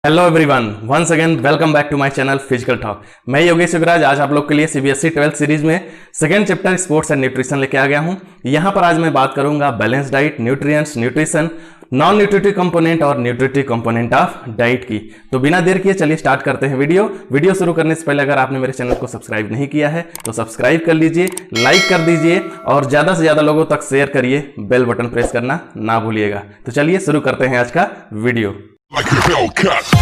Hello everyone, once again welcome back to my channel physical talk. मैं योगेश युगराज आज आप लोग के लिए सीबीएसई 12th सीरीज में second chapter sports and nutrition लेके आ गया हूं। यहां पर आज मैं बात करूंगा balance diet, nutrients, nutrition, non nutritive component और न्यूट्रिटिव कंपोनेंट ऑफ डाइट की। तो बिना देर किए चलिए स्टार्ट करते हैं वीडियो शुरू करने से पहले अगर आपने मेरे चैनल को सब्सक्राइब नहीं किया है तो सब्सक्राइब कर लीजिए, लाइक कर दीजिए और ज्यादा से ज्यादा लोगों तक शेयर करिए, बेल बटन प्रेस करना ना भूलिएगा। तो चलिए शुरू करते हैं आज का वीडियो। Like a Hellcat.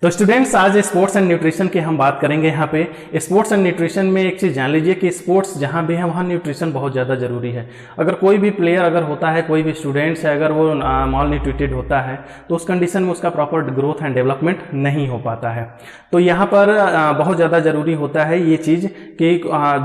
तो स्टूडेंट्स, आज स्पोर्ट्स एंड न्यूट्रिशन की हम बात करेंगे। यहाँ पे स्पोर्ट्स एंड न्यूट्रिशन में एक चीज़ जान लीजिए कि स्पोर्ट्स जहाँ भी है वहाँ न्यूट्रिशन बहुत ज़्यादा ज़रूरी है। अगर कोई भी प्लेयर अगर होता है, कोई भी स्टूडेंट्स है, अगर वो मॉल न्यूट्रिटेड होता है तो उस कंडीशन में उसका प्रॉपर ग्रोथ एंड डेवलपमेंट नहीं हो पाता है। तो यहाँ पर बहुत ज़्यादा ज़रूरी होता है ये चीज़ कि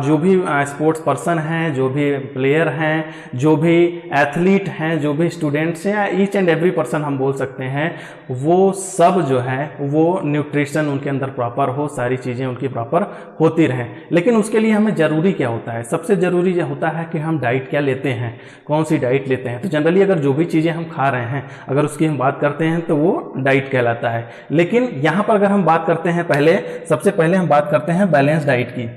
जो भी स्पोर्ट्स पर्सन हैं, जो भी प्लेयर हैं, जो भी एथलीट हैं, जो भी स्टूडेंट्स हैं, ईच एंड एवरी पर्सन हम बोल सकते हैं, वो सब जो है वो न्यूट्रिशन उनके अंदर प्रॉपर हो, सारी चीज़ें उनकी प्रॉपर होती रहें। लेकिन उसके लिए हमें ज़रूरी क्या होता है? सबसे ज़रूरी ये होता है कि हम डाइट क्या लेते हैं, कौन सी डाइट लेते हैं। तो जनरली अगर जो भी चीज़ें हम खा रहे हैं अगर उसकी हम बात करते हैं तो वो डाइट कहलाता है। लेकिन यहाँ पर अगर हम बात करते हैं सबसे पहले हम बात करते हैं बैलेंस डाइट की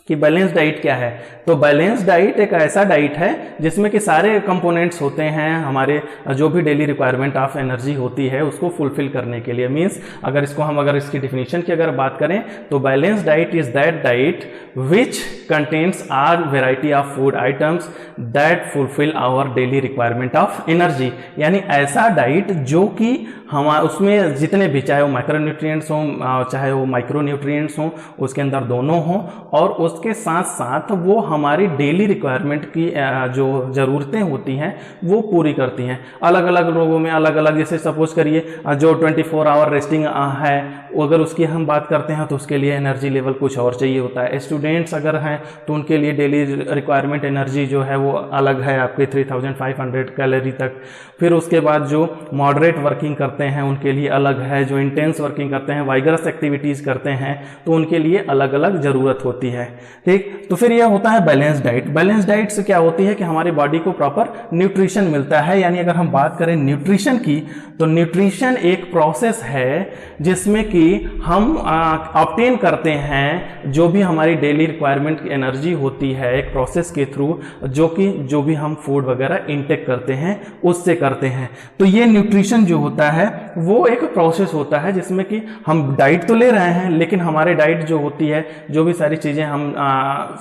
कि बैलेंस डाइट क्या है। तो बैलेंस डाइट एक ऐसा डाइट है जिसमें कि सारे कंपोनेंट्स होते हैं, हमारे जो भी डेली रिक्वायरमेंट ऑफ एनर्जी होती है उसको फुलफिल करने के लिए। मींस अगर इसकी डिफिनीशन की अगर बात करें तो balance diet is that diet which contains are variety of food items that fulfil our daily requirement of energy. यानी ऐसा डाइट जो कि हम उसमें जितने भी, चाहे वो माइक्रोन्यूट्रिएंट्स हों चाहे वो माइक्रोन्यूट्रिएंट्स हों, उसके अंदर दोनों हों और उसके साथ साथ वो हमारी डेली रिक्वायरमेंट की जो ज़रूरतें होती हैं वो पूरी करती हैं। अलग अलग लोगों में अलग अलग, जैसे सपोज करिए जो 24 आवर रेस्टिंग है अगर उसकी हम बात करते हैं तो उसके लिए एनर्जी लेवल कुछ और चाहिए होता है। स्टूडेंट्स अगर हैं तो उनके लिए डेली रिक्वायरमेंट एनर्जी जो है वो अलग है, आपके 3500 कैलोरी तक। फिर उसके बाद जो मॉडरेट वर्किंग करते हैं उनके लिए अलग है, जो इंटेंस वर्किंग करते हैं, वाइगरस एक्टिविटीज़ करते हैं तो उनके लिए अलग अलग ज़रूरत होती है। ठीक, तो फिर यह होता है बैलेंस डाइट। बैलेंस डाइट से क्या होती है कि हमारी बॉडी को प्रॉपर न्यूट्रिशन मिलता है। यानी अगर हम बात करें न्यूट्रिशन की तो न्यूट्रिशन एक प्रोसेस है जिसमें कि हम ऑब्टेन करते हैं जो भी हमारी डेली रिक्वायरमेंट की एनर्जी होती है एक प्रोसेस के थ्रू, जो भी हम फूड वगैरह इनटेक करते हैं उससे करते हैं। तो ये न्यूट्रिशन जो होता है वो एक प्रोसेस होता है जिसमें कि हम डाइट तो ले रहे हैं लेकिन हमारे डाइट जो होती है, जो भी सारी चीज़ें हम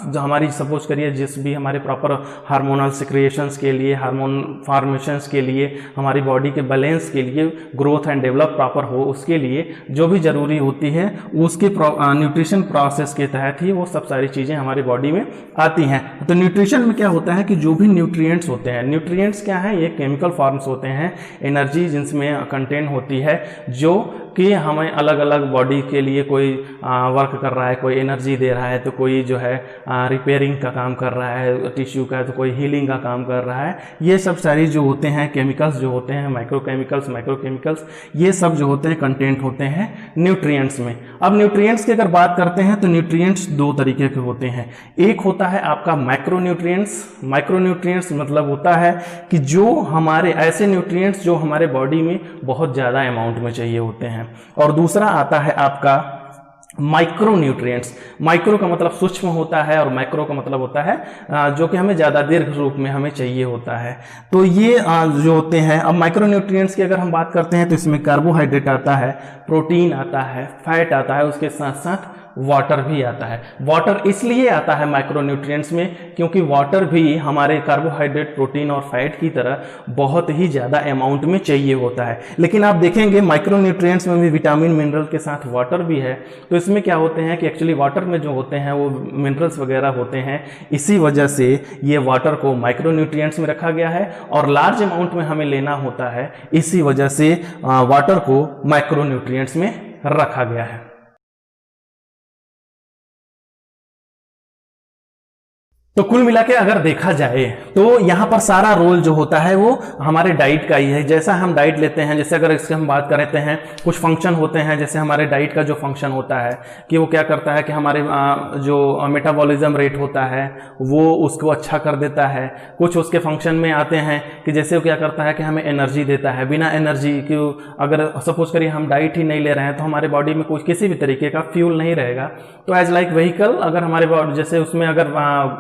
जो हमारी सपोज करिए जिस भी हमारे प्रॉपर हार्मोनल सिक्रिएशंस के लिए, हार्मोन फॉर्मेशंस के लिए, हमारी बॉडी के बैलेंस के लिए, ग्रोथ एंड डेवलप प्रॉपर हो उसके लिए जो भी ज़रूरी होती है उसके न्यूट्रिशन प्रोसेस के तहत ही वो सब सारी चीज़ें हमारी बॉडी में आती हैं। तो न्यूट्रिशन में क्या होता है कि जो भी न्यूट्रिएंट्स होते हैं, न्यूट्रिएंट्स क्या है, ये केमिकल फॉर्म्स होते हैं, एनर्जी जिनमें कंटेन होती है जो कि हमें अलग अलग बॉडी के लिए कोई वर्क कर रहा है, कोई एनर्जी दे रहा है तो कोई जो है रिपेयरिंग का काम कर रहा है टिश्यू का, तो कोई हीलिंग का काम कर रहा है। ये सब सारी जो होते हैं केमिकल्स जो होते हैं, माइक्रोकेमिकल्स, ये सब जो होते हैं कंटेंट होते हैं न्यूट्रिएंट्स में। अब न्यूट्रिएंट्स की अगर बात करते हैं तो न्यूट्रिएंट्स दो तरीके के होते हैं। एक होता है आपका माइक्रोन्यूट्रिएंट्स मतलब होता है कि जो हमारे ऐसे न्यूट्रिएंट्स जो हमारे बॉडी में बहुत ज़्यादा अमाउंट में चाहिए होते हैं, और दूसरा आता है आपका माइक्रोन्यूट्रिएंट्स। माइक्रो का मतलब सूक्ष्म होता है और माइक्रो का मतलब होता है जो कि हमें ज़्यादा दीर्घ रूप में हमें चाहिए होता है। तो ये जो होते हैं, अब माइक्रोन्यूट्रिएंट्स की अगर हम बात करते हैं तो इसमें कार्बोहाइड्रेट आता है, प्रोटीन आता है, फैट आता है, उसके साथ साथ वाटर भी आता है। वाटर इसलिए आता है माइक्रोन्यूट्रिएंट्स में क्योंकि वाटर भी हमारे कार्बोहाइड्रेट, प्रोटीन और फैट की तरह बहुत ही ज़्यादा अमाउंट में चाहिए होता है। लेकिन आप देखेंगे माइक्रोन्यूट्रिएंट्स में भी विटामिन मिनरल के साथ वाटर भी है। तो इसमें क्या होते हैं कि एक्चुअली वाटर में जो होते हैं वो मिनरल्स वगैरह होते हैं, इसी वजह से ये वाटर को माइक्रोन्यूट्रिएंट्स में रखा गया है और लार्ज अमाउंट में हमें लेना होता है, इसी वजह से वाटर को माइक्रोन्यूट्रिएंट्स में रखा गया है। तो कुल मिला के अगर देखा जाए तो यहाँ पर सारा रोल जो होता है वो हमारे डाइट का ही है। जैसा हम डाइट लेते हैं, जैसे अगर इसके हम बात करते हैं, कुछ फंक्शन होते हैं, जैसे हमारे डाइट का जो फंक्शन होता है कि वो क्या करता है कि हमारे जो मेटाबॉलिज्म रेट होता है वो उसको अच्छा कर देता है। कुछ उसके फंक्शन में आते हैं कि जैसे वो क्या करता है कि हमें एनर्जी देता है। बिना एनर्जी कि अगर सपोज करिए हम डाइट ही नहीं ले रहे हैं तो हमारे बॉडी में कुछ किसी भी तरीके का फ्यूल नहीं रहेगा। तो एज लाइक व्हीकल, अगर हमारे बॉडी जैसे उसमें अगर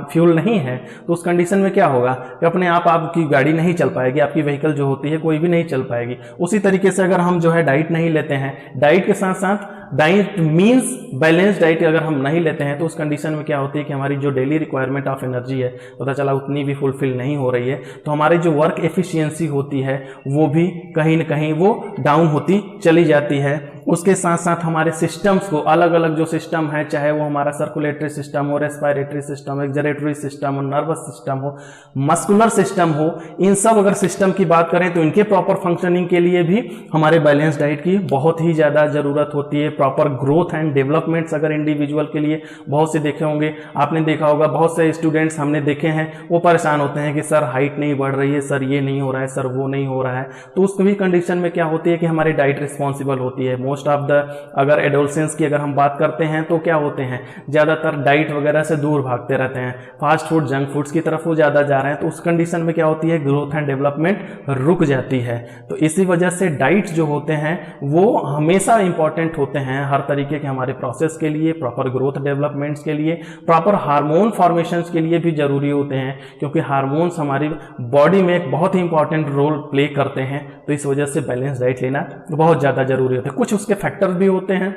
फ्यूल नहीं है तो उस कंडीशन में क्या होगा कि अपने आप आपकी गाड़ी नहीं चल पाएगी, आपकी व्हीकल जो होती है कोई भी नहीं चल पाएगी। उसी तरीके से अगर हम जो है डाइट नहीं लेते हैं, डाइट के साथ साथ डाइट मीन्स बैलेंस डाइट अगर हम नहीं लेते हैं तो उस कंडीशन में क्या होती है कि हमारी जो डेली रिक्वायरमेंट ऑफ एनर्जी है पता चला उतनी भी फुलफिल नहीं हो रही है, तो हमारी जो वर्क एफिशिएंसी होती है वो भी कहीं ना कहीं वो डाउन होती चली जाती है। उसके साथ साथ हमारे सिस्टम्स को, अलग अलग जो सिस्टम है, चाहे वो हमारा सर्कुलेटरी सिस्टम हो, रेस्पिरेटरी सिस्टम, एक्सरेटरी सिस्टम हो, नर्वस सिस्टम हो, मस्कुलर सिस्टम हो, इन सब अगर सिस्टम की बात करें तो इनके प्रॉपर फंक्शनिंग के लिए भी हमारे बैलेंस डाइट की बहुत ही ज़्यादा ज़रूरत होती है। प्रॉपर ग्रोथ एंड डेवलपमेंट्स अगर इंडिविजुअल के लिए, बहुत से देखे होंगे, आपने देखा होगा बहुत से स्टूडेंट्स हमने देखे हैं वो परेशान होते हैं कि सर हाइट नहीं बढ़ रही है, सर ये नहीं हो रहा है, सर वो नहीं हो रहा है। तो उस भी कंडीशन में क्या होती है कि हमारी डाइट रिस्पॉन्सिबल होती है। मोस्ट ऑफ द अगर एडोलसेंस की अगर हम बात करते हैं तो क्या होते हैं, ज़्यादातर डाइट वगैरह से दूर भागते रहते हैं, फास्ट फूड जंक फूड्स की तरफ वो ज़्यादा जा रहे हैं। तो उस कंडीशन में क्या होती है, ग्रोथ एंड डेवलपमेंट रुक जाती है। तो इसी वजह से डाइट जो होते हैं वो हमेशा इंपॉर्टेंट होते हैं हर तरीके के हमारे प्रोसेस के लिए, प्रॉपर ग्रोथ डेवलपमेंट्स के लिए, प्रॉपर हार्मोन फॉर्मेशंस के लिए भी जरूरी होते हैं, क्योंकि हार्मोन्स हमारी बॉडी में एक बहुत ही इंपॉर्टेंट रोल प्ले करते हैं। तो इस वजह से बैलेंस डाइट लेना बहुत ज़्यादा जरूरी होता है। कुछ उसके फैक्टर भी होते हैं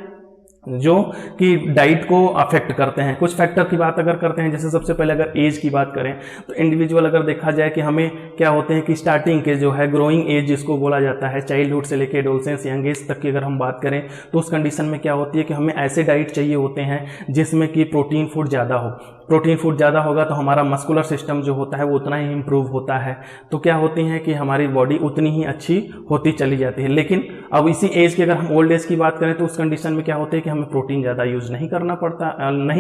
जो कि डाइट को अफेक्ट करते हैं। कुछ फैक्टर की बात अगर करते हैं, जैसे सबसे पहले अगर एज की बात करें तो इंडिविजुअल अगर देखा जाए कि हमें क्या होते हैं कि स्टार्टिंग के जो है ग्रोइंग एज जिसको बोला जाता है, चाइल्डहुड से लेकर एडोलसेंस यंग एज तक की अगर हम बात करें तो उस कंडीशन में क्या होती है कि हमें ऐसे डाइट चाहिए होते हैं जिसमें कि प्रोटीन फूड ज़्यादा हो। प्रोटीन फूड ज़्यादा होगा तो हमारा मस्कुलर सिस्टम जो होता है वो उतना ही इम्प्रूव होता है। तो क्या होती है कि हमारी बॉडी उतनी ही अच्छी होती चली जाती है। लेकिन अब इसी एज की अगर हम ओल्ड एज की बात करें तो उस कंडीशन में क्या होता है कि हमें प्रोटीन ज़्यादा यूज नहीं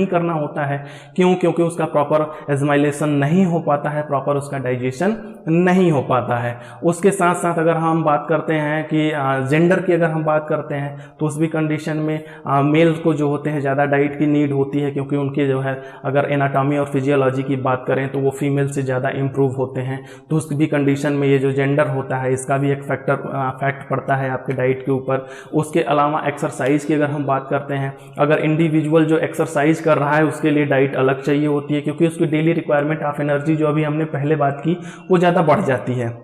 करना होता है। क्यों? क्योंकि उसका प्रॉपर एजमाइलेशन नहीं हो पाता है, प्रॉपर उसका डाइजेशन नहीं हो पाता है। उसके साथ साथ अगर हम बात करते हैं कि जेंडर की अगर हम बात करते हैं तो उस भी कंडीशन में मेल को जो होते हैं ज़्यादा डाइट की नीड होती है, क्योंकि उनके जो है अगर एनाटॉमी और फिजियोलॉजी की बात करें तो वो फीमेल से ज़्यादा इम्प्रूव होते हैं। तो उस भी कंडीशन में ये जो जेंडर होता है इसका भी एक फैक्ट पड़ता है आपके डाइट के ऊपर। उसके अलावा एक्सरसाइज की अगर हम बात करते हैं, अगर इंडिविजुअल जो एक्सरसाइज कर रहा है उसके लिए डाइट अलग चाहिए होती है, क्योंकि उसकी डेली रिक्वायरमेंट ऑफ एनर्जी जो अभी हमने पहले बात की वो ज़्यादा बढ़ जाती है।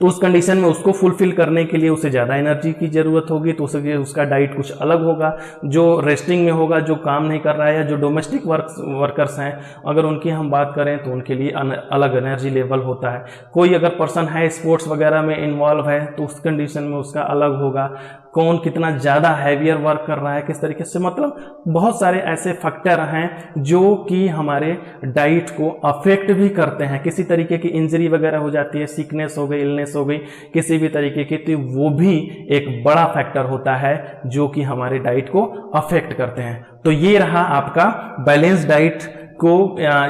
तो उस कंडीशन में उसको फुलफिल करने के लिए उसे ज़्यादा एनर्जी की ज़रूरत होगी, तो उसका डाइट कुछ अलग होगा। जो रेस्टिंग में होगा, जो काम नहीं कर रहा है, या जो डोमेस्टिक वर्कर्स हैं अगर उनकी हम बात करें तो उनके लिए अलग एनर्जी लेवल होता है। कोई अगर पर्सन है स्पोर्ट्स वगैरह में इन्वॉल्व है तो उस कंडीशन में उसका अलग होगा। कौन कितना ज़्यादा हैवियर वर्क कर रहा है, किस तरीके से, मतलब बहुत सारे ऐसे फैक्टर हैं जो कि हमारे डाइट को अफेक्ट भी करते हैं। किसी तरीके की इंजरी वगैरह हो जाती है, सिकनेस हो गई, इलनेस हो गई, किसी भी तरीके की, तो वो भी एक बड़ा फैक्टर होता है जो कि हमारे डाइट को अफेक्ट करते हैं। तो ये रहा आपका बैलेंस डाइट को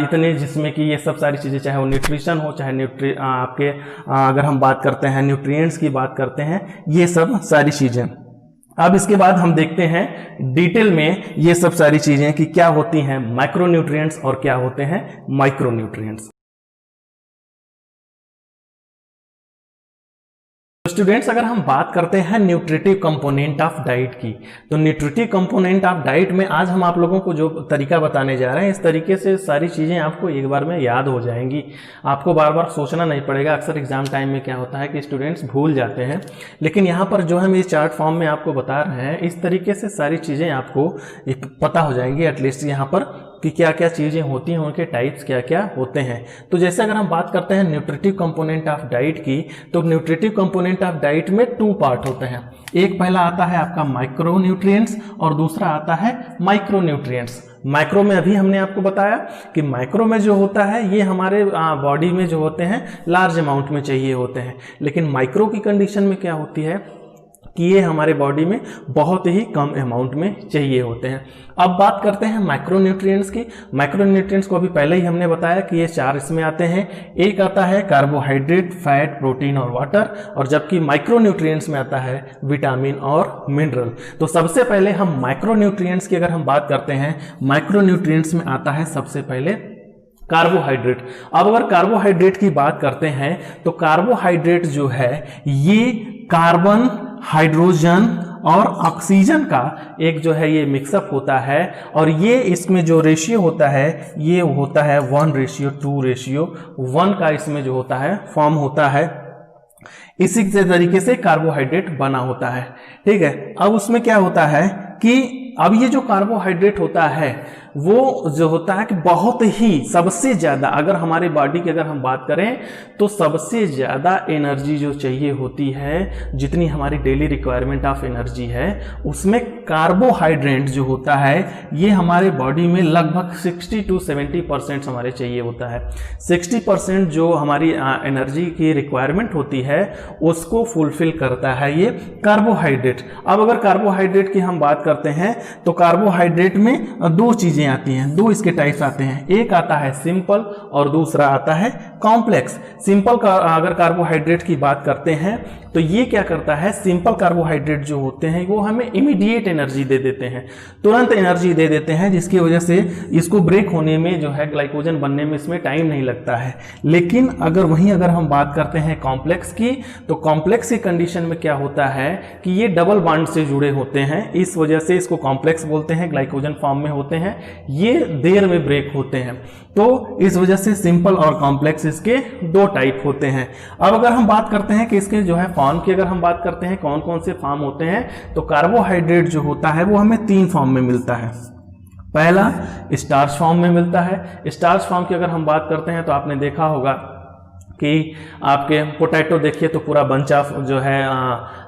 इतने, जिसमें कि ये सब सारी चीज़ें, चाहे वो न्यूट्रिशन हो, चाहे आपके अगर हम बात करते हैं न्यूट्रिएंट्स की बात करते हैं, ये सब सारी चीज़ें। अब इसके बाद हम देखते हैं डिटेल में ये सब सारी चीज़ें कि क्या होती हैं माइक्रोन्यूट्रिएंट्स और क्या होते हैं माइक्रोन्यूट्रिएंट्स। स्टूडेंट्स, अगर हम बात करते हैं न्यूट्रिटिव कंपोनेंट ऑफ डाइट की, तो न्यूट्रिटिव कंपोनेंट ऑफ डाइट में आज हम आप लोगों को जो तरीका बताने जा रहे हैं, इस तरीके से सारी चीज़ें आपको एक बार में याद हो जाएंगी, आपको बार बार सोचना नहीं पड़ेगा। अक्सर एग्जाम टाइम में क्या होता है कि स्टूडेंट्स भूल जाते हैं, लेकिन यहाँ पर जो हम इस चार्ट फॉर्म में आपको बता रहे हैं, इस तरीके से सारी चीज़ें आपको पता हो जाएंगी एटलीस्ट यहाँ पर कि क्या क्या चीज़ें होती हैं, उनके टाइप्स क्या क्या होते हैं। तो जैसे अगर हम बात करते हैं न्यूट्रिटिव कंपोनेंट ऑफ डाइट की, तो न्यूट्रिटिव कंपोनेंट ऑफ डाइट में 2 पार्ट होते हैं। एक पहला आता है आपका माइक्रोन्यूट्रिएंट्स और दूसरा आता है माइक्रोन्यूट्रिएंट्स। माइक्रो में अभी हमने आपको बताया कि माइक्रो में जो होता है ये हमारे बॉडी में जो होते हैं लार्ज अमाउंट में चाहिए होते हैं, लेकिन माइक्रो की कंडीशन में क्या होती है कि ये हमारे बॉडी में बहुत ही कम अमाउंट में चाहिए होते हैं। अब बात करते हैं माइक्रोन्यूट्रिएंट्स की। माइक्रोन्यूट्रिएंट्स को अभी पहले ही हमने बताया कि ये 4 इसमें आते हैं। एक आता है कार्बोहाइड्रेट, फैट, प्रोटीन और वाटर, और जबकि माइक्रोन्यूट्रिएंट्स में आता है विटामिन और मिनरल। तो सबसे पहले हम माइक्रोन्यूट्रिएंट्स की अगर हम बात करते हैं, माइक्रोन्यूट्रिएंट्स में आता है सबसे पहले कार्बोहाइड्रेट। अब अगर कार्बोहाइड्रेट की बात करते हैं तो कार्बोहाइड्रेट जो है ये कार्बन, हाइड्रोजन और ऑक्सीजन का एक जो है ये मिक्सअप होता है, और ये इसमें जो रेशियो होता है ये होता है 1:2:1 का इसमें जो होता है फॉर्म होता है। इसी तरीके से कार्बोहाइड्रेट बना होता है। ठीक है, अब उसमें क्या होता है कि अब ये जो कार्बोहाइड्रेट होता है वो जो होता है कि बहुत ही सबसे ज़्यादा, अगर हमारे बॉडी की अगर हम बात करें तो सबसे ज़्यादा एनर्जी जो चाहिए होती है, जितनी हमारी डेली रिक्वायरमेंट ऑफ एनर्जी है, उसमें कार्बोहाइड्रेट जो होता है ये हमारे बॉडी में लगभग 60 to 70% हमारे चाहिए होता है। 60% जो हमारी एनर्जी की रिक्वायरमेंट होती है उसको फुलफिल करता है ये कार्बोहाइड्रेट। अब अगर कार्बोहाइड्रेट की हम बात करते हैं तो कार्बोहाइड्रेट में 2 चीज़ें आती हैं, 2 इसके टाइप्स आते हैं। एक आता है सिंपल और दूसरा आता है कॉम्प्लेक्स। सिंपल का अगर कार्बोहाइड्रेट की बात करते हैं तो ये क्या करता है, सिंपल कार्बोहाइड्रेट जो होते हैं वो हमें इमीडिएट एनर्जी दे देते हैं, तुरंत एनर्जी दे देते हैं, जिसकी वजह से इसको ब्रेक होने में जो है ग्लाइकोजन बनने में इसमें टाइम नहीं लगता है। लेकिन अगर हम बात करते हैं कॉम्प्लेक्स की, तो कॉम्प्लेक्स की कंडीशन में क्या होता है कि ये डबल बॉन्ड से जुड़े होते हैं, इस वजह से इसको कॉम्प्लेक्स बोलते हैं, ग्लाइकोजन फॉर्म में होते हैं, ये देर में ब्रेक होते हैं। तो इस वजह से सिंपल और कॉम्प्लेक्स इसके 2 टाइप होते हैं। अब अगर हम बात करते हैं कि इसके जो है फॉर्म की अगर हम बात करते हैं कौन कौन से फॉर्म होते हैं, तो कार्बोहाइड्रेट जो होता है वो हमें 3 फॉर्म में मिलता है। पहला स्टार्च फॉर्म में मिलता है। स्टार्च फॉर्म की अगर हम बात करते हैं तो आपने देखा होगा कि आपके पोटैटो देखिए तो पूरा बंच ऑफ जो है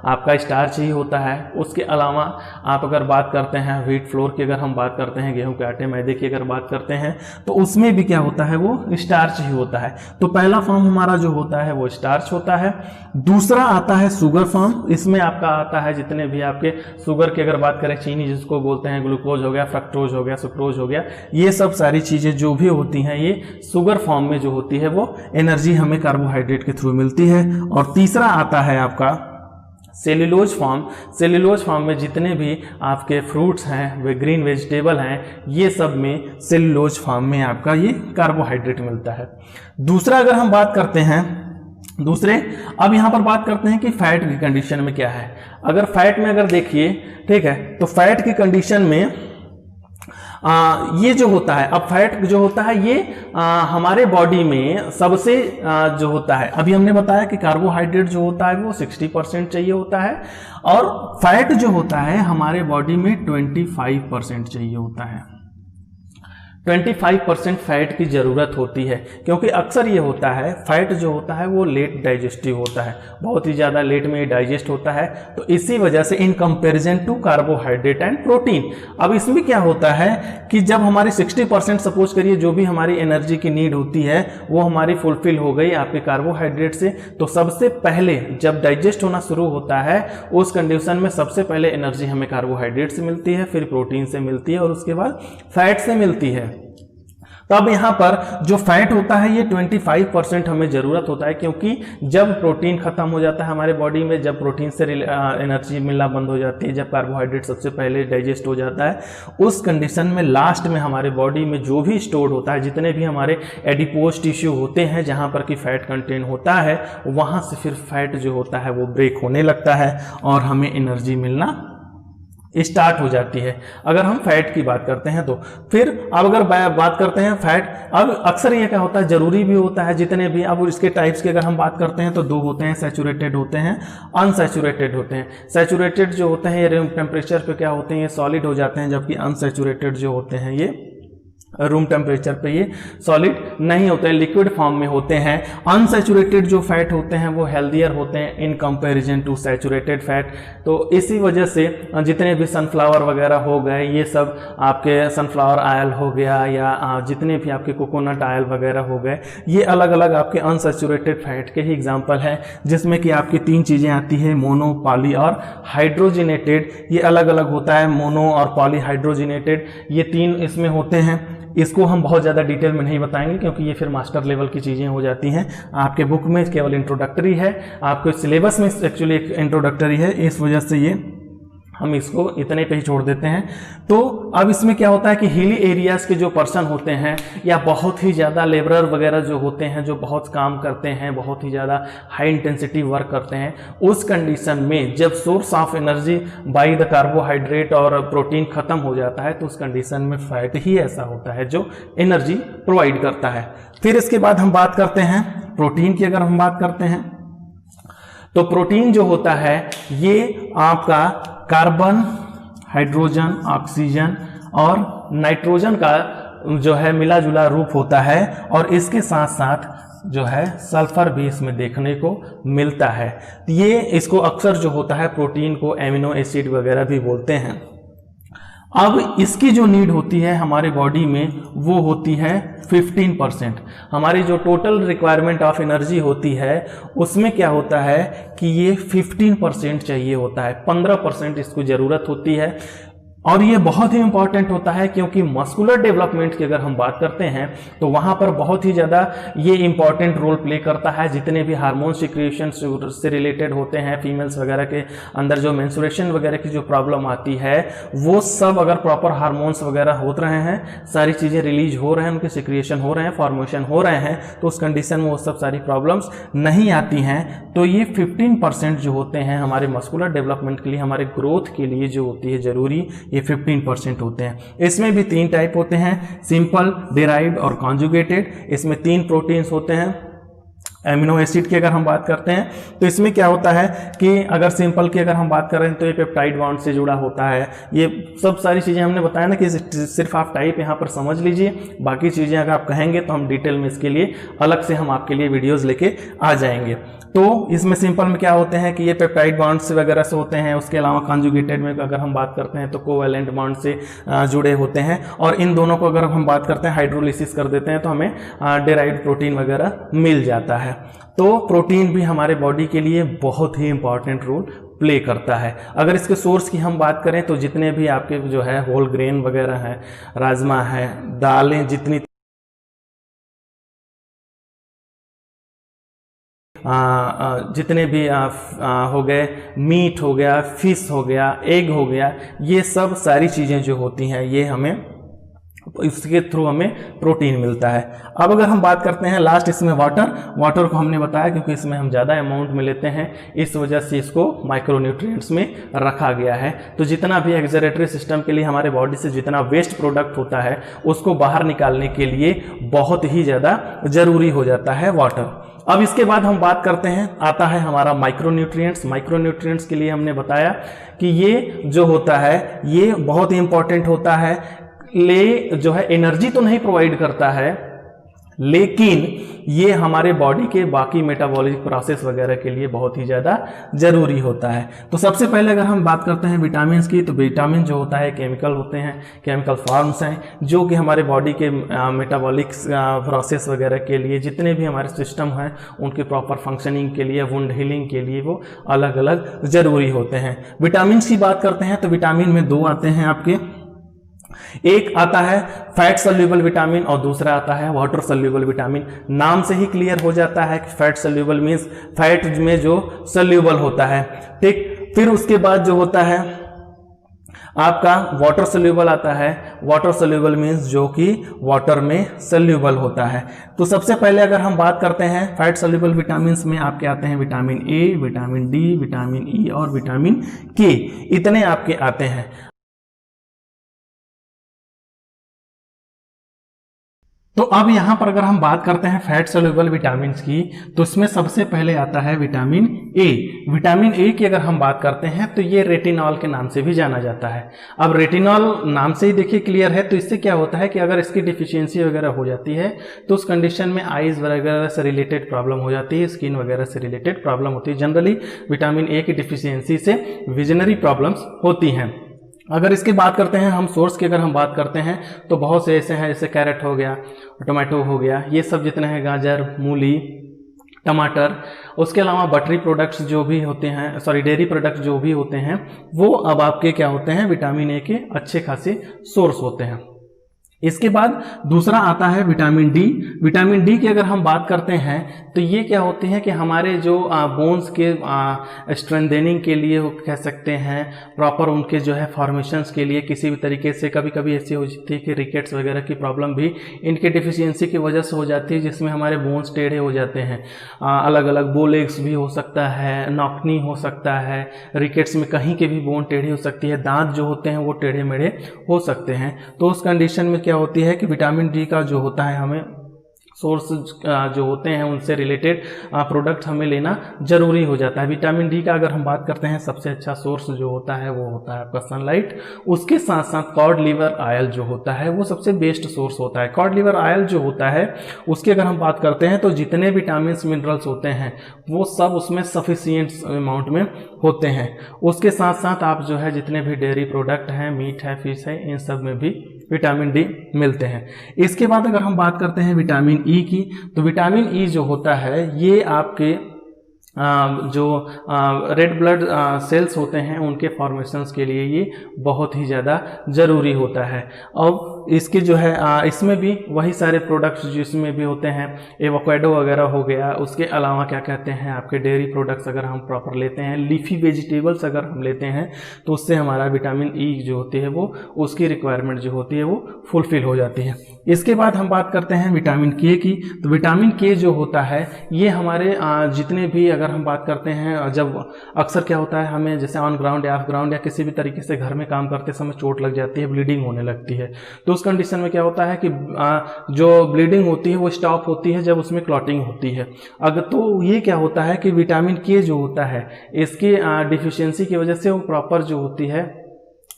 आपका स्टार्च ही होता है। उसके अलावा आप अगर बात करते हैं व्हीट फ्लोर की, अगर हम बात करते हैं गेहूं के आटे मैदे की अगर बात करते हैं तो उसमें भी क्या होता है, वो स्टार्च ही होता है। तो पहला फॉर्म हमारा जो होता है वो स्टार्च होता है। दूसरा आता है शुगर फॉर्म। इसमें आपका आता है जितने भी आपके शुगर की अगर बात करें, चीनी जिसको बोलते हैं, ग्लूकोज हो गया, फ्रक्टोज हो गया, सुक्रोज हो गया, ये सब सारी चीज़ें जो भी होती हैं ये शुगर फॉर्म में जो होती है वो एनर्जी हमें कार्बोहाइड्रेट के थ्रू मिलती है। और तीसरा आता है आपका सेल्यूलोज फॉर्म। सेल्यूलोज फॉर्म में जितने भी आपके फ्रूट्स हैं, वे ग्रीन वेजिटेबल हैं, ये सब में सेल्यूलोज फॉर्म में आपका ये कार्बोहाइड्रेट मिलता है। दूसरा अगर हम बात करते हैं अब यहाँ पर बात करते हैं कि फैट की कंडीशन में क्या है। अगर फैट में अगर देखिए, ठीक है, तो फैट की कंडीशन में ये जो होता है, अब फैट जो होता है ये हमारे बॉडी में सबसे जो होता है, अभी हमने बताया कि कार्बोहाइड्रेट जो होता है वो 60% चाहिए होता है, और फैट जो होता है हमारे बॉडी में 25% चाहिए होता है। 25% फैट की ज़रूरत होती है, क्योंकि अक्सर ये होता है फैट जो होता है वो लेट डाइजेस्टिव होता है, बहुत ही ज़्यादा लेट में डाइजेस्ट होता है। तो इसी वजह से in comparison to carbohydrate and protein, अब इसमें क्या होता है कि जब हमारी 60% सपोज करिए जो भी हमारी एनर्जी की नीड होती है वो हमारी फुलफिल हो गई आपके कार्बोहाइड्रेट से, तो सबसे पहले जब डाइजेस्ट होना शुरू होता है उस कंडीशन में सबसे पहले एनर्जी हमें कार्बोहाइड्रेट से मिलती है, फिर प्रोटीन से मिलती है और उसके बाद फैट से मिलती है। तो अब यहाँ पर जो फैट होता है ये 25% हमें ज़रूरत होता है, क्योंकि जब प्रोटीन खत्म हो जाता है हमारे बॉडी में, जब प्रोटीन से एनर्जी मिलना बंद हो जाती है, जब कार्बोहाइड्रेट सबसे पहले डाइजेस्ट हो जाता है, उस कंडीशन में लास्ट में हमारे बॉडी में जो भी स्टोर होता है, जितने भी हमारे एडिपोज टिश्यू होते हैं जहाँ पर कि फैट कंटेन होता है, वहाँ से फिर फैट जो होता है वो ब्रेक होने लगता है और हमें एनर्जी मिलना स्टार्ट हो जाती है। अगर हम फैट की बात करते हैं तो फिर अब अगर बात करते हैं फैट, अब अक्सर ये क्या होता है, जरूरी भी होता है जितने भी, अब इसके टाइप्स की अगर हम बात करते हैं तो 2 होते हैं, सैचुरेटेड होते हैं, अनसैचुरेटेड होते हैं। सैचुरेटेड जो होते हैं ये रूम टेम्परेचर पे क्या होते हैं, ये सॉलिड हो जाते हैं, जबकि अनसैचुरेटेड जो होते हैं ये रूम टेम्परेचर पे ये सॉलिड नहीं होते हैं, लिक्विड फॉर्म में होते हैं। अनसैचुरेटेड जो फैट होते हैं वो हेल्दियर होते हैं in comparison to saturated fat. तो इसी वजह से जितने भी सनफ्लावर वगैरह हो गए, ये सब आपके सनफ्लावर ऑयल हो गया या जितने भी आपके कोकोनट ऑयल वगैरह हो गए, ये अलग अलग आपके अनसैचुरेटेड फैट के ही एग्जाम्पल है, जिसमें कि आपकी 3 चीज़ें आती है, मोनो, पॉली और हाइड्रोजिनेटेड। ये अलग अलग होता है, मोनो और पॉली हाइड्रोजिनेटेड, ये 3 इसमें होते हैं। इसको हम बहुत ज़्यादा डिटेल में नहीं बताएंगे क्योंकि ये फिर मास्टर लेवल की चीज़ें हो जाती हैं। आपके बुक में केवल इंट्रोडक्टरी है, आपके सिलेबस में एक्चुअली एक इंट्रोडक्टरी है, इस वजह से ये हम इसको इतने पे ही छोड़ देते हैं। तो अब इसमें क्या होता है कि हिली एरियाज़ के जो पर्सन होते हैं या बहुत ही ज़्यादा लेबरर वगैरह जो होते हैं, जो बहुत काम करते हैं, बहुत ही ज़्यादा हाई इंटेंसिटी वर्क करते हैं, उस कंडीशन में जब source of energy by the carbohydrate और प्रोटीन खत्म हो जाता है, तो उस कंडीशन में फैट ही ऐसा होता है जो एनर्जी प्रोवाइड करता है। फिर इसके बाद हम बात करते हैं प्रोटीन की। अगर हम बात करते हैं तो प्रोटीन जो होता है ये आपका कार्बन, हाइड्रोजन, ऑक्सीजन और नाइट्रोजन का जो है मिला जुला रूप होता है, और इसके साथ साथ जो है सल्फर भी इसमें देखने को मिलता है। ये इसको अक्सर जो होता है प्रोटीन को एमिनो एसिड वगैरह भी बोलते हैं। अब इसकी जो नीड होती है हमारे बॉडी में वो होती है 15%। हमारी जो टोटल रिक्वायरमेंट ऑफ एनर्जी होती है उसमें क्या होता है कि ये 15% चाहिए होता है, 15% इसको ज़रूरत होती है। और ये बहुत ही इंपॉर्टेंट होता है क्योंकि मस्कुलर डेवलपमेंट की अगर हम बात करते हैं तो वहाँ पर बहुत ही ज़्यादा ये इंपॉर्टेंट रोल प्ले करता है। जितने भी हार्मोन सिक्रिएशन से रिलेटेड होते हैं, फीमेल्स वगैरह के अंदर जो मेंस्ट्रुएशन वगैरह की जो प्रॉब्लम आती है, वो सब अगर प्रॉपर हार्मोन्स वगैरह हो रहे हैं, सारी चीज़ें रिलीज हो रहे हैं, उनके सिक्रिएशन हो रहे हैं, फॉर्मेशन हो रहे हैं, तो उस कंडीशन में वो सब सारी प्रॉब्लम्स नहीं आती हैं। तो ये 15% जो होते हैं हमारे मस्कुलर डेवलपमेंट के लिए, हमारे ग्रोथ के लिए जो होती है ज़रूरी, ये 15% होते हैं। इसमें भी 3 टाइप होते हैं, सिंपल, डिराइव्ड और कॉन्जुगेटेड। इसमें 3 प्रोटीन्स होते हैं। एमिनो एसिड की अगर हम बात करते हैं तो इसमें क्या होता है कि अगर सिंपल की अगर हम बात कर रहे हैं तो ये पेप्टाइड बॉन्ड से जुड़ा होता है। ये सब सारी चीज़ें हमने बताया ना कि सिर्फ आप टाइप यहाँ पर समझ लीजिए, बाकी चीज़ें अगर आप कहेंगे तो हम डिटेल में इसके लिए अलग से हम आपके लिए वीडियोज़ लेके आ जाएंगे। तो इसमें सिंपल में क्या होते हैं कि ये पेप्टाइड बॉन्ड्स वगैरह से होते हैं। उसके अलावा कॉन्जुगेटेड में अगर हम बात करते हैं तो कोवैलेंट बॉन्ड से जुड़े होते हैं, और इन दोनों को अगर हम बात करते हैं हाइड्रोलिसिस कर देते हैं तो हमें डेराइव्ड प्रोटीन वगैरह मिल जाता है। तो प्रोटीन भी हमारे बॉडी के लिए बहुत ही इंपॉर्टेंट रोल प्ले करता है। अगर इसके सोर्स की हम बात करें तो जितने भी आपके जो है होल ग्रेन वगैरह हैं, राजमा है, दालें, जितनी जितने भी हो गए, मीट हो गया, फिश हो गया, एग हो गया, ये सब सारी चीज़ें जो होती हैं ये हमें इसके थ्रू हमें प्रोटीन मिलता है। अब अगर हम बात करते हैं लास्ट इसमें वाटर को हमने बताया क्योंकि इसमें हम ज़्यादा अमाउंट में लेते हैं, इस वजह से इसको माइक्रोन्यूट्रिएंट्स में रखा गया है। तो जितना भी एक्सक्रीटरी सिस्टम के लिए हमारे बॉडी से जितना वेस्ट प्रोडक्ट होता है उसको बाहर निकालने के लिए बहुत ही ज़्यादा ज़रूरी हो जाता है वाटर। अब इसके बाद हम बात करते हैं, आता है हमारा माइक्रोन्यूट्रिएंट्स। माइक्रोन्यूट्रिएंट्स के लिए हमने बताया कि ये जो होता है ये बहुत ही इंपॉर्टेंट होता है। जो है एनर्जी तो नहीं प्रोवाइड करता है, लेकिन ये हमारे बॉडी के बाकी मेटाबॉलिक प्रोसेस वगैरह के लिए बहुत ही ज़्यादा ज़रूरी होता है। तो सबसे पहले अगर हम बात करते हैं विटामिन की, तो विटामिन जो होता है केमिकल होते हैं, केमिकल फॉर्म्स हैं जो कि हमारे बॉडी के मेटाबॉलिक प्रोसेस वगैरह के लिए, जितने भी हमारे सिस्टम हैं उनके प्रॉपर फंक्शनिंग के लिए, वुंड हीलिंग के लिए वो अलग अलग ज़रूरी होते हैं। विटामिन की बात करते हैं तो विटामिन में 2 आते हैं आपके, एक आता है फैट सॉल्युबल विटामिन और दूसरा आता है वाटर सॉल्युबल विटामिन। नाम से ही क्लियर हो जाता है कि फैट सॉल्युबल मींस फैट में जो सॉल्युबल होता है, ठीक। फिर उसके बाद जो होता है आपका वाटर सॉल्युबल आता है। वाटर सॉल्युबल मींस जो कि वाटर में सॉल्युबल होता है। तो सबसे पहले अगर हम बात करते हैं फैट सॉल्युबल विटामिन में आपके आते हैं vitamin A, vitamin D, vitamin E और विटामिन के, इतने आपके आते हैं। तो अब यहाँ पर अगर हम बात करते हैं फैट सोल्यूबल विटामिन की, तो इसमें सबसे पहले आता है विटामिन ए। विटामिन ए की अगर हम बात करते हैं तो ये रेटिनॉल के नाम से भी जाना जाता है। अब रेटिनॉल नाम से ही देखिए क्लियर है, तो इससे क्या होता है कि अगर इसकी डिफिशियंसी वगैरह हो जाती है तो उस कंडीशन में आईज वगैरह से रिलेटेड प्रॉब्लम हो जाती है, स्किन वगैरह से रिलेटेड प्रॉब्लम होती है। जनरली विटामिन ए की डिफिशियंसी से विजनरी प्रॉब्लम्स होती हैं। अगर इसकी बात करते हैं हम सोर्स की, अगर हम बात करते हैं तो बहुत से ऐसे हैं, जैसे कैरेट हो गया, टोमेटो हो गया, ये सब जितने हैं, गाजर, मूली, टमाटर, उसके अलावा बटरी प्रोडक्ट्स जो भी होते हैं, सॉरी डेयरी प्रोडक्ट्स जो भी होते हैं, वो अब आपके क्या होते हैं, विटामिन ए के अच्छे खासे सोर्स होते हैं। इसके बाद दूसरा आता है विटामिन डी। विटामिन डी की अगर हम बात करते हैं तो ये क्या होते हैं कि हमारे जो बोन्स के स्ट्रेंथनिंग के लिए कह सकते हैं, प्रॉपर उनके जो है फॉर्मेशंस के लिए, किसी भी तरीके से कभी कभी ऐसी हो जाती है कि रिकेट्स वगैरह की प्रॉब्लम भी इनके डिफिशियंसी की वजह से हो जाती है, जिसमें हमारे बोन्स टेढ़े हो जाते हैं। अलग अलग बोलेग्स भी हो सकता है, नॉकनी हो सकता है, रिकेट्स में कहीं के भी बोन टेढ़ी हो सकती है, दांत जो होते हैं वो टेढ़े मेढ़े हो सकते हैं। तो उस कंडीशन में होती है कि विटामिन डी का जो होता है हमें सोर्स जो होते हैं उनसे रिलेटेड प्रोडक्ट हमें लेना जरूरी हो जाता है। विटामिन डी का अगर हम बात करते हैं सबसे अच्छा सोर्स जो होता है वो होता है आपका सनलाइट। उसके साथ साथ कॉड लिवर ऑयल जो होता है वो सबसे बेस्ट सोर्स होता है। कॉड लिवर ऑयल जो होता है उसकी अगर हम बात करते हैं तो जितने विटामिन मिनरल्स होते हैं वो सब उसमें सफिशिएंट अमाउंट में होते हैं। उसके साथ साथ आप जो है जितने भी डेयरी प्रोडक्ट हैं, मीट है, फिश है, इन सब में भी विटामिन डी मिलते हैं। इसके बाद अगर हम बात करते हैं विटामिन ई की, तो विटामिन ई जो होता है ये आपके जो रेड ब्लड सेल्स होते हैं उनके फॉर्मेशंस के लिए ये बहुत ही ज़्यादा ज़रूरी होता है। अब इसके जो है इसमें भी वही सारे प्रोडक्ट्स जिसमें भी होते हैं, एवोकाडो वगैरह हो गया, उसके अलावा क्या कहते हैं आपके डेयरी प्रोडक्ट्स अगर हम प्रॉपर लेते हैं, लीफी वेजिटेबल्स अगर हम लेते हैं तो उससे हमारा विटामिन ई जो होती है वो उसकी रिक्वायरमेंट जो होती है वो फुलफिल हो जाती है। इसके बाद हम बात करते हैं विटामिन के की, तो विटामिन के जो होता है ये हमारे जितने भी अगर हम बात करते हैं, जब अक्सर क्या होता है हमें जैसे ऑन ग्राउंड या ऑफ ग्राउंड या किसी भी तरीके से घर में काम करते समय चोट लग जाती है, ब्लीडिंग होने लगती है, तो उस कंडीशन में क्या होता है कि जो ब्लीडिंग होती है वो स्टॉप होती है जब उसमें क्लॉटिंग होती है। अगर तो ये क्या होता है कि विटामिन के जो होता है इसकी डिफिशियंसी की वजह से वो प्रॉपर जो होती है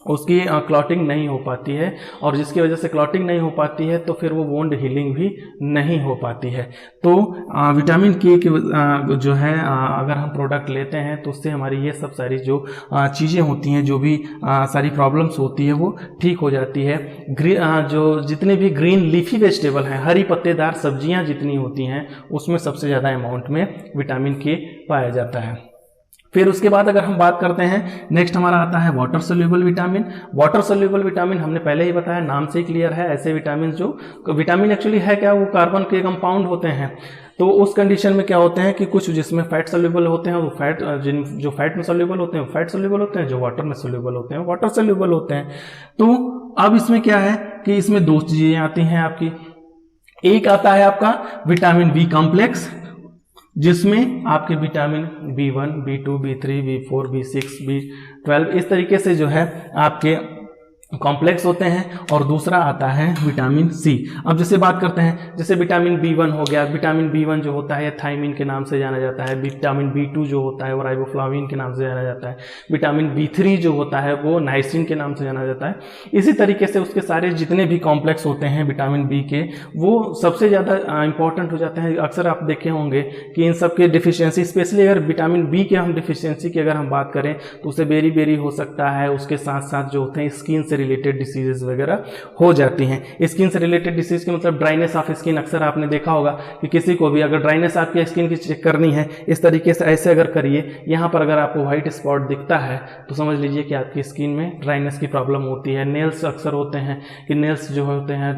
उसकी क्लॉटिंग नहीं हो पाती है, और जिसकी वजह से क्लॉटिंग नहीं हो पाती है तो फिर वो वोंड हीलिंग भी नहीं हो पाती है। तो विटामिन के जो है अगर हम प्रोडक्ट लेते हैं तो उससे हमारी ये सब सारी जो चीज़ें होती हैं, जो भी सारी प्रॉब्लम्स होती है वो ठीक हो जाती है। जो जितने भी ग्रीन लीफी वेजिटेबल हैं, हरी पत्तेदार सब्जियां जितनी होती हैं उसमें सबसे ज़्यादा अमाउंट में विटामिन के पाया जाता है। फिर उसके बाद अगर हम बात करते हैं, नेक्स्ट हमारा आता है water soluble vitamin. Water soluble vitamin हमने पहले ही बताया, नाम से ही क्लियर है, ऐसे विटामिन जो विटामिन एक्चुअली है क्या, वो कार्बन के कंपाउंड होते हैं। तो उस कंडीशन में क्या होते हैं कि कुछ जिसमें फैट सोल्यूबल होते हैं वो फैट जो फैट में सोल्यूबल होते हैं वो फैट सोल्यूबल होते हैं, जो वाटर में सोल्यूबल होते हैं वाटर सोल्यूबल होते हैं। तो अब इसमें क्या है कि इसमें दो चीजें आती हैं आपकी। एक आता है आपका विटामिन बी कॉम्प्लेक्स, जिसमें आपके vitamin B1, B2, B3, B4, B6, B12 इस तरीके से जो है आपके कॉम्प्लेक्स होते हैं। और दूसरा आता है विटामिन सी। अब जैसे बात करते हैं, जैसे विटामिन B1 हो गया, विटामिन B1 जो होता है थायमिन के नाम से जाना जाता है। विटामिन B2 जो होता है वो राइबोफ्लाविन के नाम से जाना जाता है। विटामिन B3 जो होता है वो नाइसिन के नाम से जाना जाता है। इसी तरीके से उसके सारे जितने भी कॉम्प्लेक्स होते हैं विटामिन बी के, वो सबसे ज़्यादा इंपॉर्टेंट हो जाते हैं। अक्सर आप देखे होंगे कि इन सब के डिफिशियंसी, स्पेशली अगर विटामिन बी के हम डिफिशियंसी की अगर हम बात करें तो उसे बेरी बेरी हो सकता है। उसके साथ साथ जो होते हैं स्किन से रिलेटेड डिसीजेस वगैरह हो जाती हैं। स्किन से रिलेटेड डिसीज के मतलब ड्राइनेस ऑफ स्किन। अक्सर आपने देखा होगा कि किसी को भी अगर ड्राइनेस आपकी स्किन की चेक करनी है, इस तरीके से ऐसे अगर करिए, यहाँ पर अगर आपको व्हाइट स्पॉट दिखता है तो समझ लीजिए कि आपकी स्किन में ड्राइनेस की प्रॉब्लम होती है। नेल्स अक्सर होते हैं कि नेल्स जो होते हैं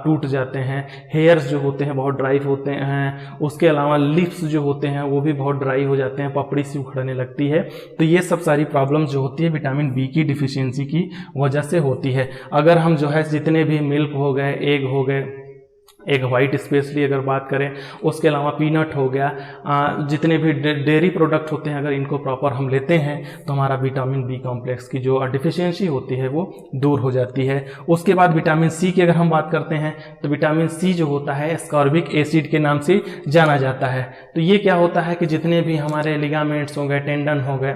टूट जाते हैं। हेयर्स जो होते हैं बहुत ड्राई होते हैं। उसके अलावा लिप्स जो होते हैं वो भी बहुत ड्राई हो जाते हैं, पपड़ी सी उखड़ने लगती है। तो ये सब सारी प्रॉब्लम जो होती है विटामिन बी की डिफिशियंसी की वजह से होती है। अगर हम जो है जितने भी मिल्क हो गए, एग हो गए, एग वाइट स्पेशली अगर बात करें, उसके अलावा पीनट हो गया, जितने भी डेयरी प्रोडक्ट होते हैं अगर इनको प्रॉपर हम लेते हैं तो हमारा विटामिन बी कॉम्प्लेक्स की जो डिफिशियंसी होती है वो दूर हो जाती है। उसके बाद विटामिन सी की अगर हम बात करते हैं तो विटामिन सी जो होता है एस्कॉर्बिक एसिड के नाम से जाना जाता है। तो ये क्या होता है कि जितने भी हमारे लिगामेंट्स हो गए, टेंडन हो गए,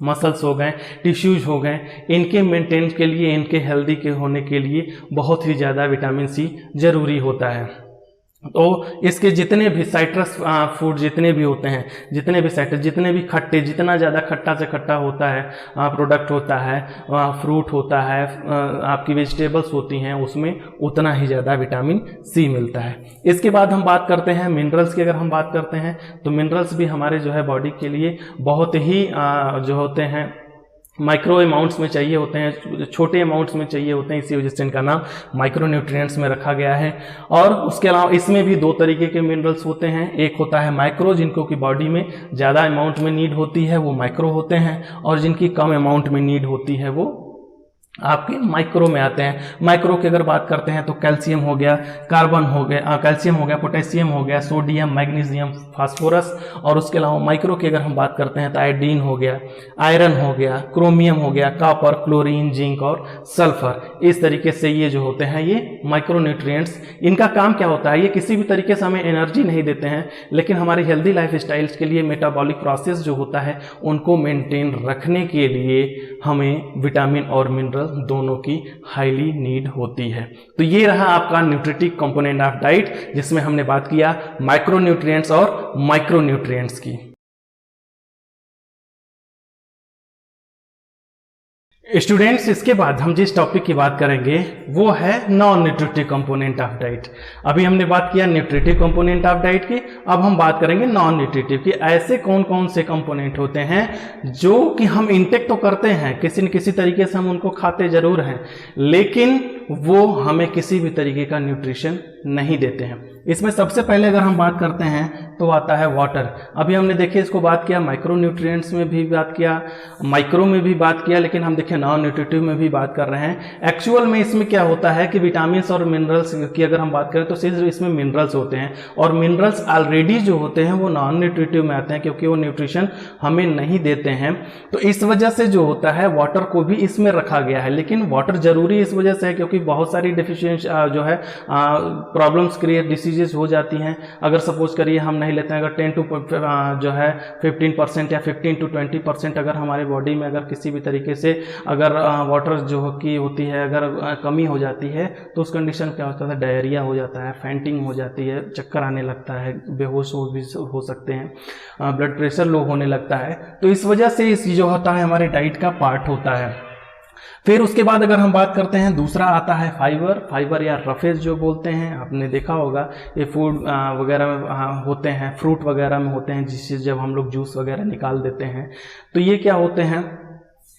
मसल्स हो गए, टिश्यूज हो गए, इनके मेंटेन के लिए, इनके हेल्दी के होने के लिए बहुत ही ज़्यादा विटामिन सी जरूरी होता है। तो इसके जितने भी साइट्रस फूड जितने भी होते हैं, जितने भी साइट्रस, जितने भी खट्टे, जितना ज़्यादा खट्टा से खट्टा होता है प्रोडक्ट होता है, फ्रूट होता है, आपकी वेजिटेबल्स होती हैं, उसमें उतना ही ज़्यादा विटामिन सी मिलता है। इसके बाद हम बात करते हैं मिनरल्स की। अगर हम बात करते हैं तो मिनरल्स भी हमारे जो है बॉडी के लिए बहुत ही जो होते हैं माइक्रो अमाउंट्स में चाहिए होते हैं, छोटे अमाउंट्स में चाहिए होते हैं, इसी वजह से इनका नाम माइक्रो न्यूट्रिएंट्स में रखा गया है। और उसके अलावा इसमें भी दो तरीके के मिनरल्स होते हैं, एक होता है माइक्रो, जिनको की बॉडी में ज़्यादा अमाउंट में नीड होती है वो माइक्रो होते हैं, और जिनकी कम अमाउंट में नीड होती है वो आपके माइक्रो में आते हैं। माइक्रो की अगर बात करते हैं तो कैल्शियम हो गया, कार्बन हो गया, कैल्शियम हो गया, पोटेशियम हो गया, सोडियम, मैग्नीशियम, फास्फोरस, और उसके अलावा माइक्रो की अगर हम बात करते हैं तो आयोडीन हो गया, आयरन हो गया, क्रोमियम हो गया, कॉपर, क्लोरीन, जिंक और सल्फर। इस तरीके से ये जो होते हैं ये माइक्रो न्यूट्रिएंट्स। इनका काम क्या होता है, ये किसी भी तरीके से हमें एनर्जी नहीं देते हैं, लेकिन हमारी हेल्दी लाइफ स्टाइल्स के लिए मेटाबॉलिक प्रोसेस जो होता है उनको मेंटेन रखने के लिए हमें विटामिन और मिनरल दोनों की हाईली नीड होती है। तो ये रहा आपका न्यूट्रिटिव कंपोनेंट ऑफ डाइट, जिसमें हमने बात किया माइक्रो न्यूट्रिएंट्स और माइक्रो न्यूट्रिएंट्स की। स्टूडेंट्स, इसके बाद हम जिस टॉपिक की बात करेंगे वो है non nutritive component of diet. अभी हमने बात किया न्यूट्रिटिव कंपोनेंट ऑफ डाइट की, अब हम बात करेंगे नॉन न्यूट्रिटिव की। ऐसे कौन कौन से कंपोनेंट होते हैं जो कि हम इंटेक तो करते हैं, किसी न किसी तरीके से हम उनको खाते जरूर हैं, लेकिन वो हमें किसी भी तरीके का न्यूट्रिशन नहीं देते हैं। इसमें सबसे पहले अगर हम बात करते हैं तो आता है वाटर। अभी हमने देखिए इसको बात किया, माइक्रो न्यूट्रिएंट्स में भी बात किया, माइक्रो में भी बात किया, लेकिन हम देखिए नॉन न्यूट्रिटिव में भी बात कर रहे हैं। एक्चुअल में इसमें क्या होता है कि विटामिन और मिनरल्स की अगर हम बात करें तो सिर्फ इसमें मिनरल्स होते हैं, और मिनरल्स ऑलरेडी जो होते हैं वो नॉन न्यूट्रिटिव में आते हैं क्योंकि वो न्यूट्रिशन हमें नहीं देते हैं। तो इस वजह से जो होता है वाटर को भी इसमें रखा गया है, लेकिन वाटर जरूरी इस वजह से है क्योंकि बहुत सारी डिफिशियंसी जो है प्रॉब्लम्स क्रिएट, डिसीजेस हो जाती हैं। अगर सपोज करिए हम नहीं लेते हैं, अगर 10 to जो है 15% या 15 to 20% अगर हमारे बॉडी में अगर किसी भी तरीके से अगर वाटर जो की होती है अगर कमी हो जाती है तो उस कंडीशन क्या होता है, डायरिया हो जाता है, फैंटिंग हो जाती है, चक्कर आने लगता है, बेहोश हो सकते हैं, ब्लड प्रेशर लो होने लगता है। तो इस वजह से इस जो होता है हमारे डाइट का पार्ट होता है। फिर उसके बाद अगर हम बात करते हैं दूसरा आता है फाइबर। फाइबर या रफेज जो बोलते हैं, आपने देखा होगा ये फूड वगैरह में होते हैं, फ्रूट वगैरह में होते हैं, जिससे जब हम लोग जूस वगैरह निकाल देते हैं तो ये क्या होते हैं,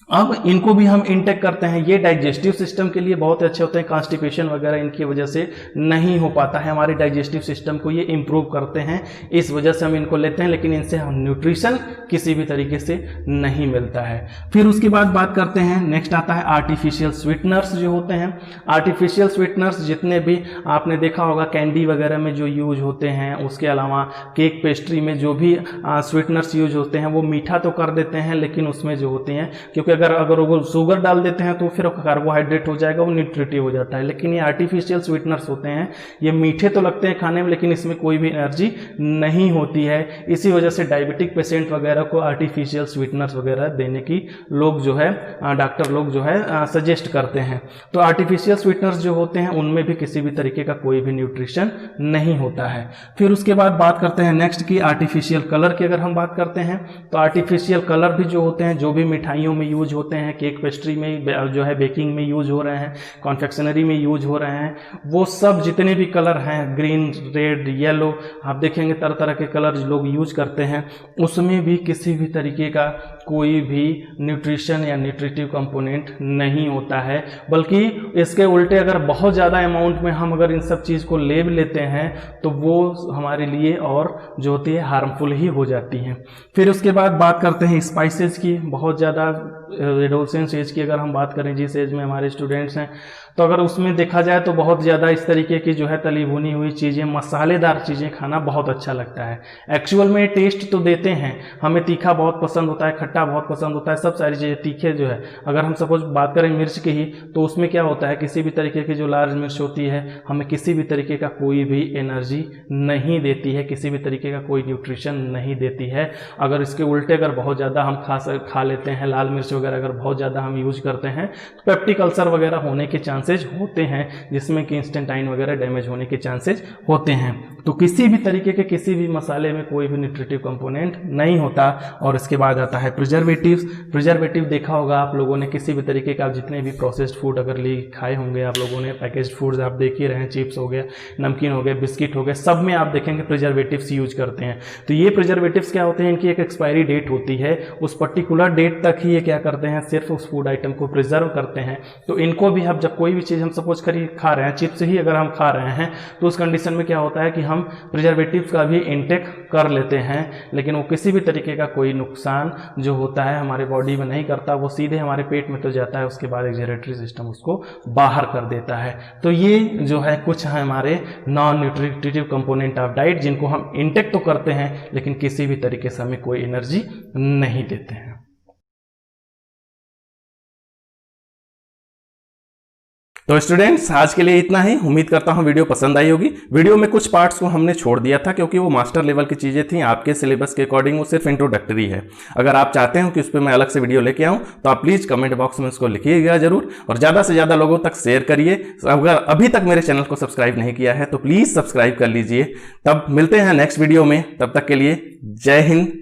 अब इनको भी हम इंटेक करते हैं। ये डाइजेस्टिव सिस्टम के लिए बहुत अच्छे होते हैं, कॉन्स्टिपेशन वगैरह इनकी वजह से नहीं हो पाता है, हमारे डाइजेस्टिव सिस्टम को ये इम्प्रूव करते हैं, इस वजह से हम इनको लेते हैं, लेकिन इनसे हम न्यूट्रिशन किसी भी तरीके से नहीं मिलता है। फिर उसके बाद बात करते हैं, नेक्स्ट आता है आर्टिफिशियल स्वीटनर्स जो होते हैं। आर्टिफिशियल स्वीटनर्स जितने भी आपने देखा होगा कैंडी वगैरह में जो यूज होते हैं, उसके अलावा केक पेस्ट्री में जो भी स्वीटनर्स यूज होते हैं वो मीठा तो कर देते हैं, लेकिन उसमें जो होते हैं क्योंकि अगर वो शुगर डाल देते हैं तो फिर कार्बोहाइड्रेट हो जाएगा, वो न्यूट्रिटिव हो जाता है। लेकिन ये आर्टिफिशियल स्वीटनर्स होते हैं, ये मीठे तो लगते हैं खाने में लेकिन इसमें कोई भी एनर्जी नहीं होती है। इसी वजह से डायबिटिक पेशेंट वगैरह को आर्टिफिशियल स्वीटनर्स वगैरह देने की लोग जो है डॉक्टर लोग जो है सजेस्ट करते हैं। तो आर्टिफिशियल स्वीटनर्स जो होते हैं उनमें भी किसी भी तरीके का कोई भी न्यूट्रिशन नहीं होता है। फिर उसके बाद बात करते हैं नेक्स्ट की आर्टिफिशियल कलर की। अगर हम बात करते हैं तो आर्टिफिशियल कलर भी जो होते हैं, जो भी मिठाइयों में यूज होते हैं, केक पेस्ट्री में जो है बेकिंग में यूज हो रहे हैं, कॉन्फेक्शनरी में यूज हो रहे हैं, वो सब जितने भी कलर हैं, ग्रीन, रेड, येलो, आप देखेंगे तरह तरह के कलर लोग यूज करते हैं, उसमें भी किसी भी तरीके का कोई भी न्यूट्रिशन या न्यूट्रिटिव कंपोनेंट नहीं होता है, बल्कि इसके उल्टे अगर बहुत ज़्यादा अमाउंट में हम अगर इन सब चीज़ को ले लेते हैं तो वो हमारे लिए और जो होती है हार्मफुल ही हो जाती हैं। फिर उसके बाद बात करते हैं स्पाइसेस की। बहुत ज़्यादा एडोलसेंस एज की अगर हम बात करें, जिस एज में हमारे स्टूडेंट्स हैं, तो अगर उसमें देखा जाए तो बहुत ज़्यादा इस तरीके की जो है तली भुनी हुई चीज़ें, मसालेदार चीज़ें खाना बहुत अच्छा लगता है। एक्चुअल में टेस्ट तो देते हैं, हमें तीखा बहुत पसंद होता है, खट्टा बहुत पसंद होता है, सब सारी चीज़ें तीखे जो है। अगर हम सपोज बात करें मिर्च की ही, तो उसमें क्या होता है, किसी भी तरीके की जो लार्ज मिर्च होती है हमें किसी भी तरीके का कोई भी एनर्जी नहीं देती है, किसी भी तरीके का कोई न्यूट्रिशन नहीं देती है। अगर इसके उल्टे अगर बहुत ज़्यादा हम खा लेते हैं, लाल मिर्च वगैरह अगर बहुत ज़्यादा हम यूज करते हैं तो पेप्टिक अल्सर वगैरह होने के चांसेज होते हैं, जिसमें कि इंस्टेंटाइन वगैरह डैमेज होने के चांसेज होते हैं। तो किसी भी तरीके के किसी भी मसाले में कोई भी न्यूट्रिटिव कंपोनेंट नहीं होता। और इसके बाद आता है प्रिजर्वेटिव्स। प्रिजर्वेटिव देखा होगा आप लोगों ने, किसी भी तरीके का जितने भी प्रोसेस्ड फूड अगर खाए होंगे आप लोगों ने, पैकेज्ड फूड्स आप देख ही रहे हैं, चिप्स हो गया, नमकीन हो गया, बिस्किट हो गया, सब में आप देखेंगे प्रिजर्वेटिव्स यूज करते हैं। तो ये प्रिजर्वेटिव्स क्या होते हैं, इनकी एक एक्सपायरी डेट होती है, उस पर्टिकुलर डेट तक ही ये क्या करते हैं, सिर्फ उस फूड आइटम को प्रिजर्व करते हैं। तो इनको भी हम जब कोई भी चीज़ हम सपोज खा रहे हैं, चिप्स ही अगर हम खा रहे हैं, तो उस कंडीशन में क्या होता है कि हम प्रिजर्वेटिव्स का भी इंटेक कर लेते हैं, लेकिन वो किसी भी तरीके का कोई नुकसान जो होता है हमारे बॉडी में नहीं करता, वो सीधे हमारे पेट में तो जाता है, उसके बाद एक्सक्रीटरी सिस्टम उसको बाहर कर देता है। तो ये जो है कुछ है हमारे non nutritive component of diet, जिनको हम इंटेक तो करते हैं लेकिन किसी भी तरीके से हमें कोई एनर्जी नहीं देते हैं। तो स्टूडेंट्स आज के लिए इतना ही। उम्मीद करता हूं वीडियो पसंद आई होगी। वीडियो में कुछ पार्ट्स को हमने छोड़ दिया था क्योंकि वो मास्टर लेवल की चीज़ें थी, आपके सिलेबस के अकॉर्डिंग वो सिर्फ इंट्रोडक्टरी है। अगर आप चाहते हो कि उस पर मैं अलग से वीडियो लेके आऊँ तो आप प्लीज़ कमेंट बॉक्स में उसको लिखिएगा जरूर, और ज़्यादा से ज़्यादा लोगों तक शेयर करिए। अगर अभी तक मेरे चैनल को सब्सक्राइब नहीं किया है तो प्लीज़ सब्सक्राइब कर लीजिए। तब मिलते हैं नेक्स्ट वीडियो में, तब तक के लिए जय हिंद।